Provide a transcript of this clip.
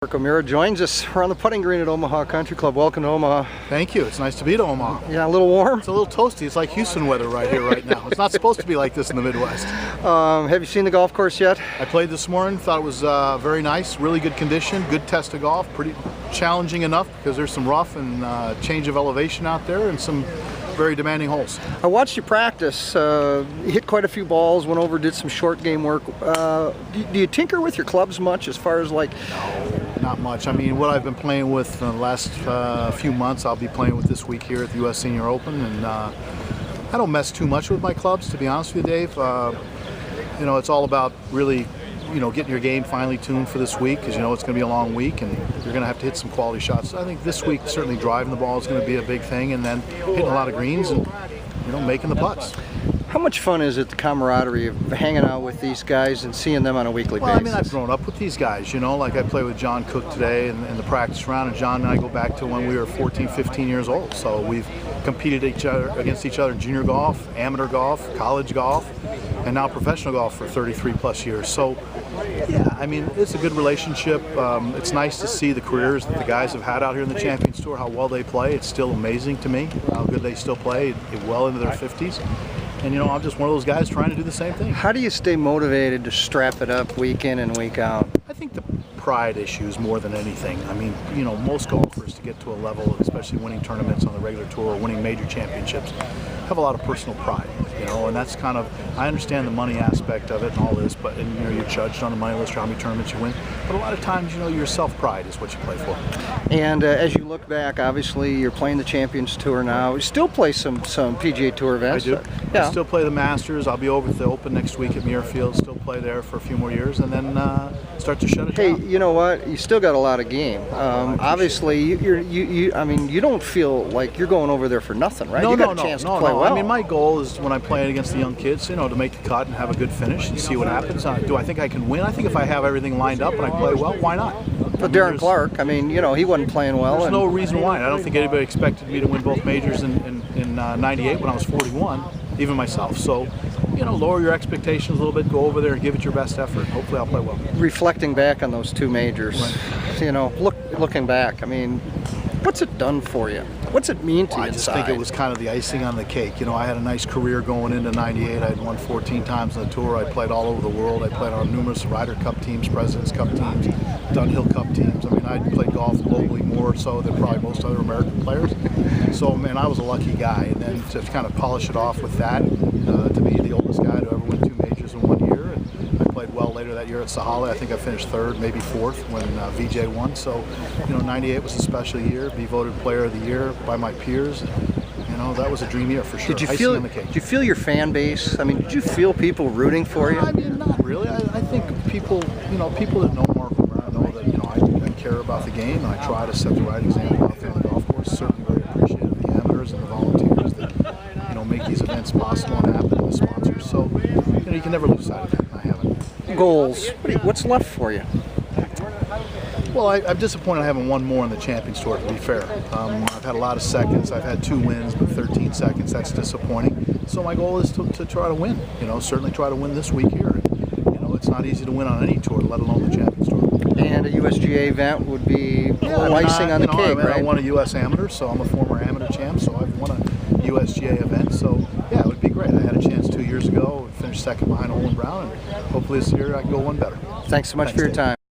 Mark O'Meara joins us. We're on the putting green at Omaha Country Club. Welcome to Omaha. Thank you. It's nice to be at Omaha. Yeah, a little warm? It's a little toasty. It's like Houston weather right here right now. It's not supposed to be like this in the Midwest. Have you seen the golf course yet? I played this morning. Thought it was very nice. Really good condition. Good test of golf. Pretty challenging enough because there's some rough and change of elevation out there and some very demanding holes. I watched you practice. You hit quite a few balls, went over, did some short game work. Do you tinker with your clubs much as far as like... Not much. I mean, what I've been playing with in the last few months, I'll be playing with this week here at the U.S. Senior Open, and I don't mess too much with my clubs, to be honest with you, Dave. You know, it's all about really, getting your game finely tuned for this week, because it's going to be a long week, and you're going to have to hit some quality shots. So I think this week, certainly driving the ball is going to be a big thing, and then hitting a lot of greens and, making the putts. How much fun is it, the camaraderie of hanging out with these guys and seeing them on a weekly basis? Well, I mean, I've grown up with these guys, like I play with John Cook today in the practice round, and John and I go back to when we were 14, 15 years old. So we've competed against each other in junior golf, amateur golf, college golf, and now professional golf for 33 plus years. So, yeah, I mean, it's a good relationship. It's nice to see the careers that the guys have had out here in the Champions Tour, how well they play. It's still amazing to me how good they still play, well into their 50s. And I'm just one of those guys trying to do the same thing. How do you stay motivated to strap it up week in and week out? I think the pride issues more than anything. I mean, most golfers to get to a level, especially winning tournaments on the regular tour or winning major championships, have a lot of personal pride, and that's kind of, I understand the money aspect of it and all this, but you're judged on the money list or how many tournaments you win. But a lot of times, your self-pride is what you play for. And as you look back, obviously you're playing the Champions Tour now. You still play some PGA Tour events. I do. Yeah. I still play the Masters. I'll be over at the Open next week at Muirfield. Still play there for a few more years, and then start to shut it down. Hey, you know what? You still got a lot of game. Obviously, you don't feel like you're going over there for nothing, right? You got a chance to play well. I mean, my goal is when I'm playing against the young kids, to make the cut and have a good finish and see what happens. Do I think I can win? I think if I have everything lined up and I play well, why not? But Darren Clarke, he wasn't playing well. There's no reason why. I don't think anybody expected me to win both majors in '98 when I was 41, even myself. So, lower your expectations a little bit, go over there and give it your best effort. Hopefully I'll play well. Reflecting back on those two majors, looking back, I mean, what's it done for you? What's it mean to you? I just think it was kind of the icing on the cake. I had a nice career going into '98. I had won 14 times on the tour. I played all over the world. I played on numerous Ryder Cup teams, President's Cup teams, Dunhill Cup teams. I mean, I played golf globally more so than probably most other American players. So, man, I was a lucky guy. And then to kind of polish it off with that, to be the oldest guy to ever win 2 majors in 1 year. And I played well later that year at Sahalee. I think I finished 3rd, maybe 4th when VJ won. So, '98 was a special year. Be voted Player of the Year by my peers. That was a dream year for sure. Did you feel your fan base? I mean, did you feel people rooting for you? I mean, not really. I think people, people that know Mark O'Meara know that, I care about the game and I try to set the right example out there on the golf course. Certainly very appreciative of the amateurs and the volunteers that, make these events possible and happen, and the sponsors. So, you can never lose sight of that. I haven't. Goals. What's left for you? Well, I'm disappointed I haven't won more in the Champions Tour, to be fair. I've had a lot of seconds. I've had 2 wins, but 13 seconds. That's disappointing. So my goal is to try to win. Certainly try to win this week here. It's not easy to win on any tour, let alone the Champions Tour. And a USGA event would be icing on the cake, right? I won a U.S. Amateur, so I'm a former amateur champ, so I've won a USGA event. So, yeah, it would be great. I had a chance 2 years ago, finished 2nd behind Olin Brown, and hopefully this year I can go one better. Thanks so much for your time.